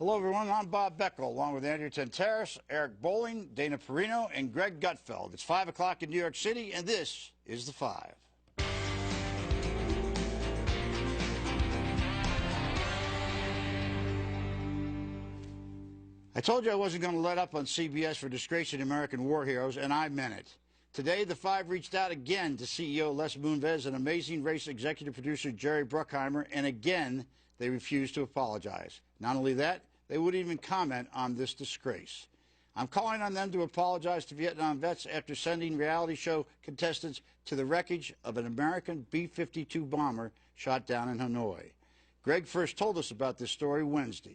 Hello, everyone. I'm Bob Beckel, along with Andrew Tenteris, Eric Bowling, Dana Perino, and Greg Gutfeld. It's 5 o'clock in New York City, and this is The Five. I told you I wasn't going to let up on CBS for disgracing American war heroes, and I meant it. Today, The Five reached out again to CEO Les Moonves and Amazing Race executive producer Jerry Bruckheimer, and again, they refused to apologize. Not only that, they wouldn't even comment on this disgrace. I'm calling on them to apologize to Vietnam vets after sending reality show contestants to the wreckage of an American B-52 bomber shot down in Hanoi. Greg first told us about this story Wednesday.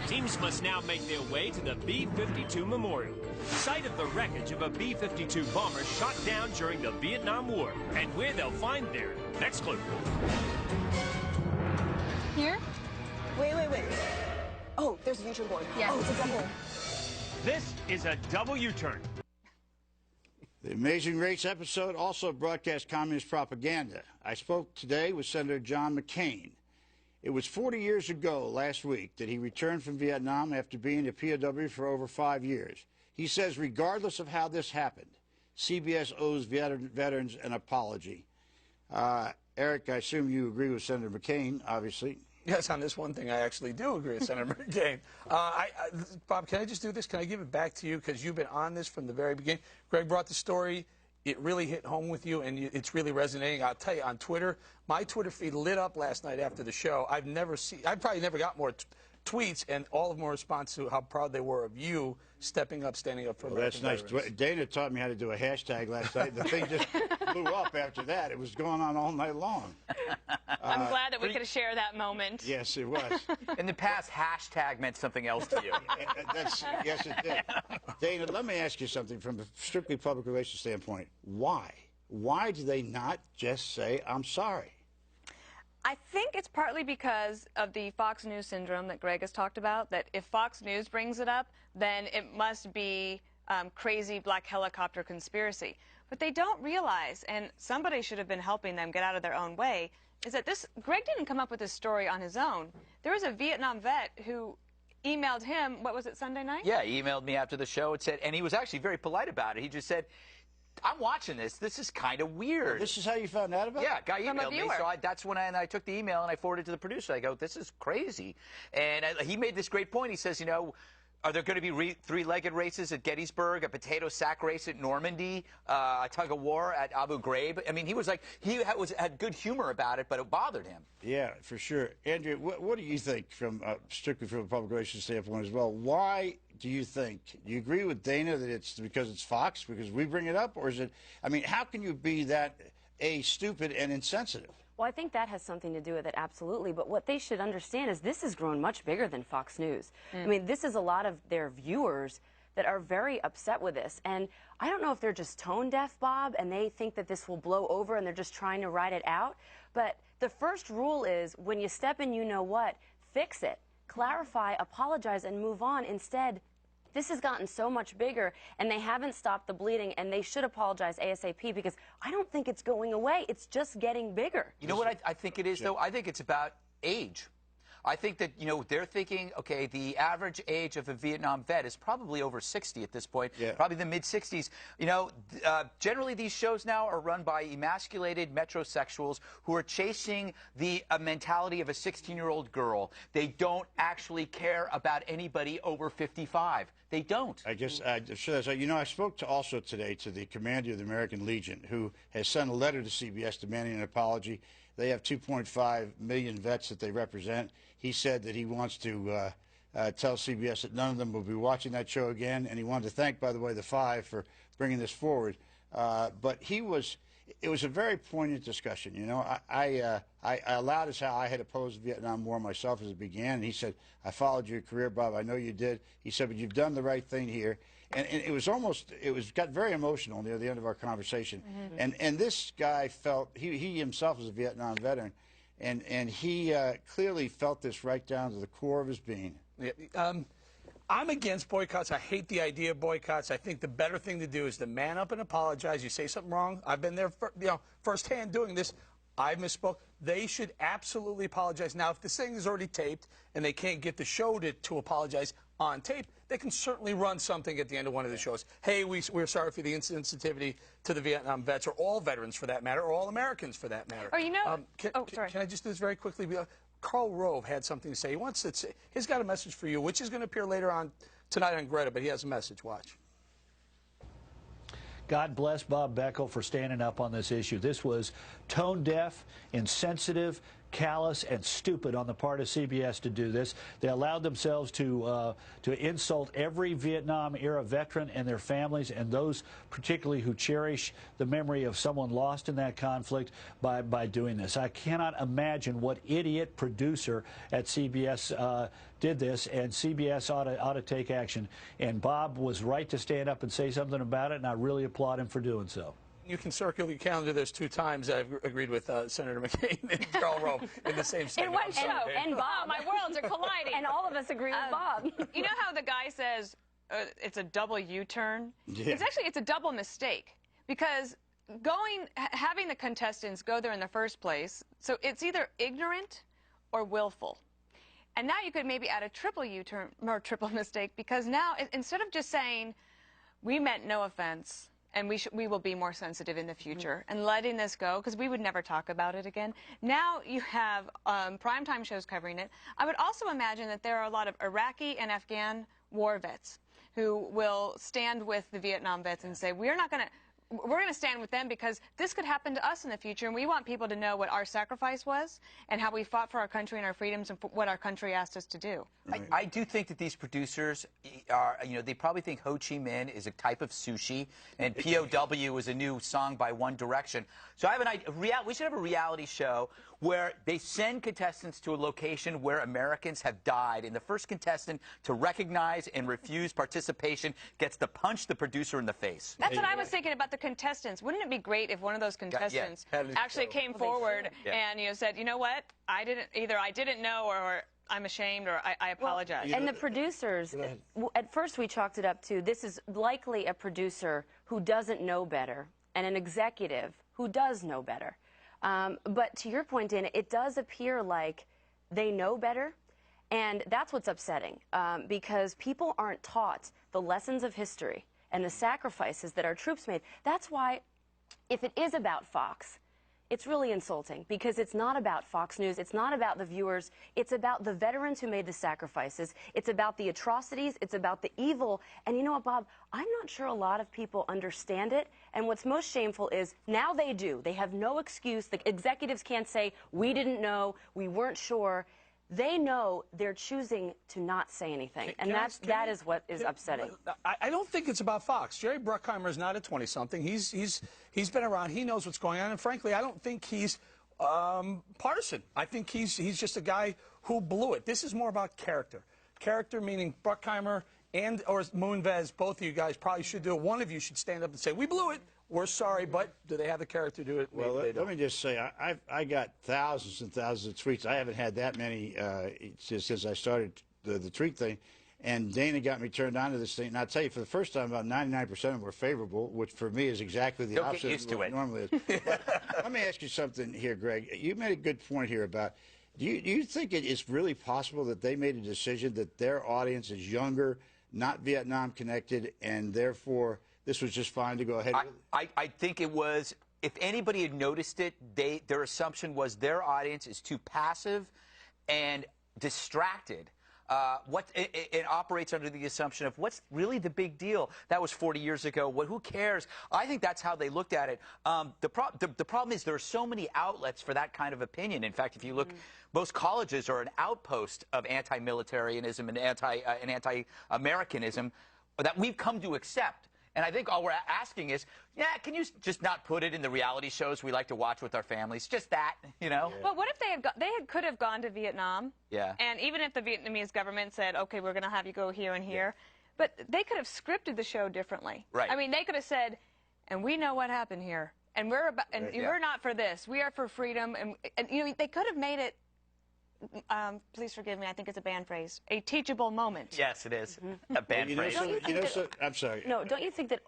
Teams must now make their way to the B-52 Memorial, site of the wreckage of a B-52 bomber shot down during the Vietnam War, and where they'll find their next clue. Here? Wait. Oh, there's a U-turn board. Yeah. Oh, it's a double. This is a double U-turn. The Amazing Race episode also broadcast communist propaganda. I spoke today with Senator John McCain. It was 40 years ago last week that he returned from Vietnam after being a POW for over 5 years. He says regardless of how this happened, CBS owes veterans an apology. Eric, I assume you agree with Senator McCain, obviously. Yes, on this one thing, I actually do agree with Senator McCain. Bob, can I just do this? Can I give it back to you? Because you've been on this from the very beginning. Greg brought the story. It really hit home with you, and it's really resonating. I'll tell you, on Twitter, my Twitter feed lit up last night after the show. I've probably never got more tweets, and all of them were response to how proud they were of you stepping up, standing up for American veterans. That's nice. Dana taught me how to do a hashtag last night. The thing just blew up after that. It was going on all night long. I'm glad that we could share that moment. Yes, it was. In the past, hashtag meant something else to you. Yes, it did. Dana, let me ask you something from a strictly public relations standpoint. Why? Why do they not just say, I'm sorry? I think it's partly because of the Fox News syndrome that Greg has talked about, that if Fox News brings it up, then it must be crazy black helicopter conspiracy. But they don't realize, and somebody should have been helping them get out of their own way, is that Greg didn't come up with this story on his own. There was a Vietnam vet who emailed him, what was it, Sunday night? Yeah, he emailed me after the show. It said, and he was actually very polite about it. He just said, I'm watching this. This is kind of weird. Oh, this is how you found out about it? Yeah, guy emailed me. So that's when I took the email and I forwarded it to the producer. I go, this is crazy. And he made this great point. He says, you know, are there going to be three-legged races at Gettysburg, a potato sack race at Normandy, a tug-of-war at Abu Ghraib? I mean, he was like, had good humor about it, but it bothered him. Yeah, for sure. Andrew, what do you think, from strictly from a public relations standpoint as well? Why do you think? Do you agree with Dana that it's because it's Fox, because we bring it up? Or is it, I mean, how can you be that, stupid and insensitive? Well, I think that has something to do with it, absolutely. But what they should understand is this has grown much bigger than Fox News. I mean, this is a lot of their viewers that are very upset with this. And I don't know if they're just tone deaf, Bob, and they think that this will blow over and they're just trying to ride it out. But the first rule is when you step in, you know what, fix it, clarify, apologize, and move on. Instead, this has gotten so much bigger, and they haven't stopped the bleeding, and they should apologize ASAP, because I don't think it's going away. It's just getting bigger. You know what I think it is, though? I think it's about age. I think that, you know, they're thinking, okay, the average age of a Vietnam vet is probably over 60 at this point, probably the mid-60s. You know, generally these shows now are run by emasculated metrosexuals who are chasing the mentality of a 16-year-old girl. They don't actually care about anybody over 55. They don't. You know, I spoke also today to the commander of the American Legion, who has sent a letter to CBS demanding an apology. They have 2.5 million vets that they represent. He said that he wants to tell CBS that none of them will be watching that show again, and he wanted to thank, by the way, the Five for bringing this forward. But it was a very poignant discussion. You know, I allowed us how I had opposed the Vietnam War myself as it began, and he said, I followed your career, Bob. I know you did. He said, but you've done the right thing here. And it got very emotional near the end of our conversation. And this guy felt, he himself was a Vietnam veteran, and he clearly felt this right down to the core of his being. Yeah, I'm against boycotts. I hate the idea of boycotts. I think the better thing to do is to man up and apologize. You say something wrong. I've been there, firsthand doing this. I misspoke. They should absolutely apologize. Now, if this thing is already taped and they can't get the show to apologize on tape, they can certainly run something at the end of one of the shows. Hey, we're sorry for the insensitivity to the Vietnam vets, or all veterans for that matter, or all Americans for that matter. Oh, you know. Can I just do this very quickly? Carl Rove had something to say. He's got a message for you, which is going to appear later on tonight on Greta, but he has a message. Watch. God bless Bob Beckel for standing up on this issue. This was tone deaf, insensitive, callous, and stupid on the part of CBS to do this. They allowed themselves to insult every Vietnam-era veteran and their families, and those particularly who cherish the memory of someone lost in that conflict by doing this. I cannot imagine what idiot producer at CBS did this, and CBS ought to take action. And Bob was right to stand up and say something about it, and I really applaud him for doing so. You can circle your calendar. There's 2 times I've agreed with Senator McCain and Carl Rove in the same segment. In one show. And Bob. My worlds are colliding. And all of us agree with Bob. You know how the guy says it's a double U-turn? Yeah. It's a double mistake, because having the contestants go there in the first place, so it's either ignorant or willful. And now you could maybe add a triple U-turn or triple mistake, because now instead of just saying we meant no offense, and we will be more sensitive in the future, and letting this go, because we would never talk about it again. Now you have primetime shows covering it. I would also imagine that there are a lot of Iraqi and Afghan war vets who will stand with the Vietnam vets and say, we're going to stand with them, because this could happen to us in the future, and we want people to know what our sacrifice was and how we fought for our country and our freedoms and what our country asked us to do. I do think that these producers are, they probably think Ho Chi Minh is a type of sushi and POW is a new song by One Direction. So I have an idea. We should have a reality show where they send contestants to a location where Americans have died, and the first contestant to recognize and refuse participation gets to punch the producer in the face. That's what I was thinking about the contestants. Wouldn't it be great if one of those contestants actually came forward and said, you know what, I didn't know, or I'm ashamed, or I apologize. And the producers, at first we chalked it up to, this is likely a producer who doesn't know better and an executive who does know better. But to your point, Dana, it does appear like they know better, and that's what's upsetting, because people aren't taught the lessons of history and the sacrifices that our troops made. That's why, if it is about Fox, it's really insulting, because it's not about Fox News. It's not about the viewers. It's about the veterans who made the sacrifices. It's about the atrocities. It's about the evil. And you know what, Bob? I'm not sure a lot of people understand it. And what's most shameful is now they do. They have no excuse. The executives can't say, we didn't know, we weren't sure. They know, they're choosing to not say anything, and that is what is upsetting. I don't think it's about Fox. Jerry Bruckheimer is not a 20-something. He's been around. He knows what's going on, and frankly, I don't think he's partisan. I think he's just a guy who blew it. This is more about character. Character meaning Bruckheimer or Moonves, both of you guys probably should do it. One of you should stand up and say, we blew it. We're sorry, but do they have the character to do it? Well, let me just say, I got thousands and thousands of tweets. I haven't had that many since I started the tweet thing. And Dana got me turned on to this thing. And I'll tell you, for the first time, about 99% of them were favorable, which for me is exactly the opposite get used of what to it normally is. Let me ask you something here, Greg. You made a good point here about, do you think it is really possible that they made a decision that their audience is younger, not Vietnam connected, and therefore this was just fine to go ahead with? I think it was, if anybody had noticed it, their assumption was their audience is too passive and distracted. It operates under the assumption of what's really the big deal. That was 40 years ago. Who cares? I think that's how they looked at it. The problem is there are so many outlets for that kind of opinion. In fact, if you look, most colleges are an outpost of anti-militarism and anti-Americanism that we've come to accept. And I think all we're asking is, can you just not put it in the reality shows we like to watch with our families? Just that, Well, what if they could have gone to Vietnam? Yeah. And even if the Vietnamese government said, okay, we're going to have you go here and here, but they could have scripted the show differently. Right. I mean, they could have said, and we know what happened here, and we're not for this. We are for freedom, and they could have made it. Please forgive me, I think it's a banned phrase. A teachable moment. Yes, it is. A banned phrase. I'm sorry. No, don't you think that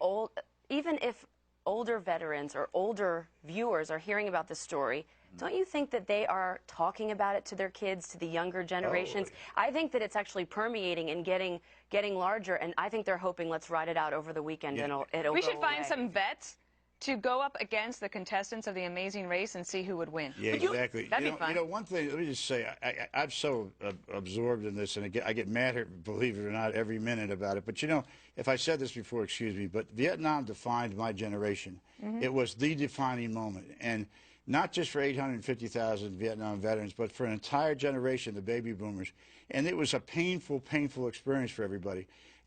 even if older veterans or older viewers are hearing about this story, don't you think that they are talking about it to their kids, to the younger generations? I think that it's actually permeating and getting larger, and I think they're hoping, let's ride it out over the weekend, and it'll We go should find away. some vets to go up against the contestants of the Amazing Race and see who would win. Yeah, exactly. That'd be fun. You know, one thing, let me just say, I'm so absorbed in this, and I get mad, believe it or not, every minute about it. But, you know, if I said this before, excuse me, but Vietnam defined my generation. It was the defining moment. And not just for 850,000 Vietnam veterans, but for an entire generation, the baby boomers. And it was a painful, painful experience for everybody.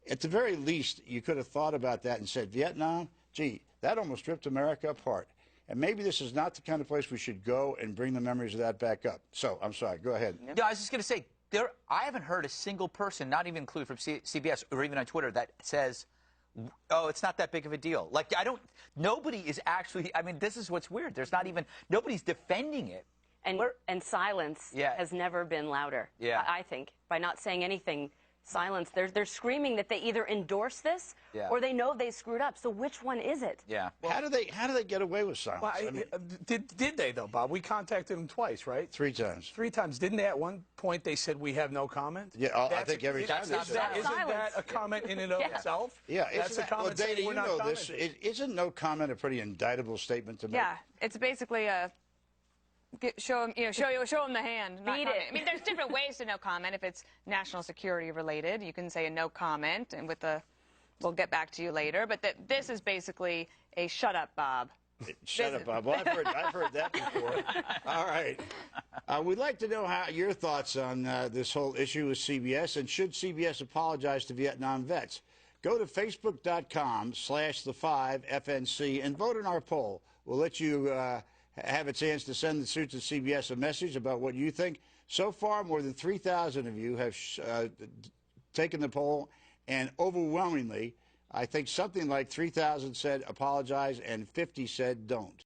At the very least, you could have thought about that and said, Vietnam, gee, that almost ripped America apart. And maybe this is not the kind of place we should go and bring the memories of that back up. So, I'm sorry, go ahead. Yeah, I was just going to say, I haven't heard a single person, not even included from CBS or even on Twitter, that says, oh, it's not that big of a deal. Like, nobody is actually, I mean, this is what's weird. There's not even, nobody's defending it. And silence has never been louder, I think, by not saying anything. Silence. They're screaming that they either endorse this or they know they screwed up. So which one is it? Yeah. Well, how do they get away with silence? Well, I mean, did they, though, Bob? We contacted them twice, right? 3 times. 3 times. Didn't they at one point they said we have no comment? Yeah, I think every time they said that. Isn't that a comment in and of itself? Yeah, that's a comment. Well, Dana, we're you not know this. Isn't no comment a pretty indictable statement to make? Yeah, it's basically a show them the hand. Not Beat comment. it. I mean, there's different ways to no comment. If it's national security related, you can say a no comment, and with the, we'll get back to you later. But this is basically a shut up, Bob. Shut up, Bob. Well, I've heard that before. All right. We'd like to know your thoughts on this whole issue with CBS, and should CBS apologize to Vietnam vets? Go to facebook.com/the5FNC and vote in our poll. We'll let you have a chance to send the suits of CBS a message about what you think. So far, more than 3,000 of you have taken the poll, and overwhelmingly, I think something like 3,000 said apologize and 50 said don't.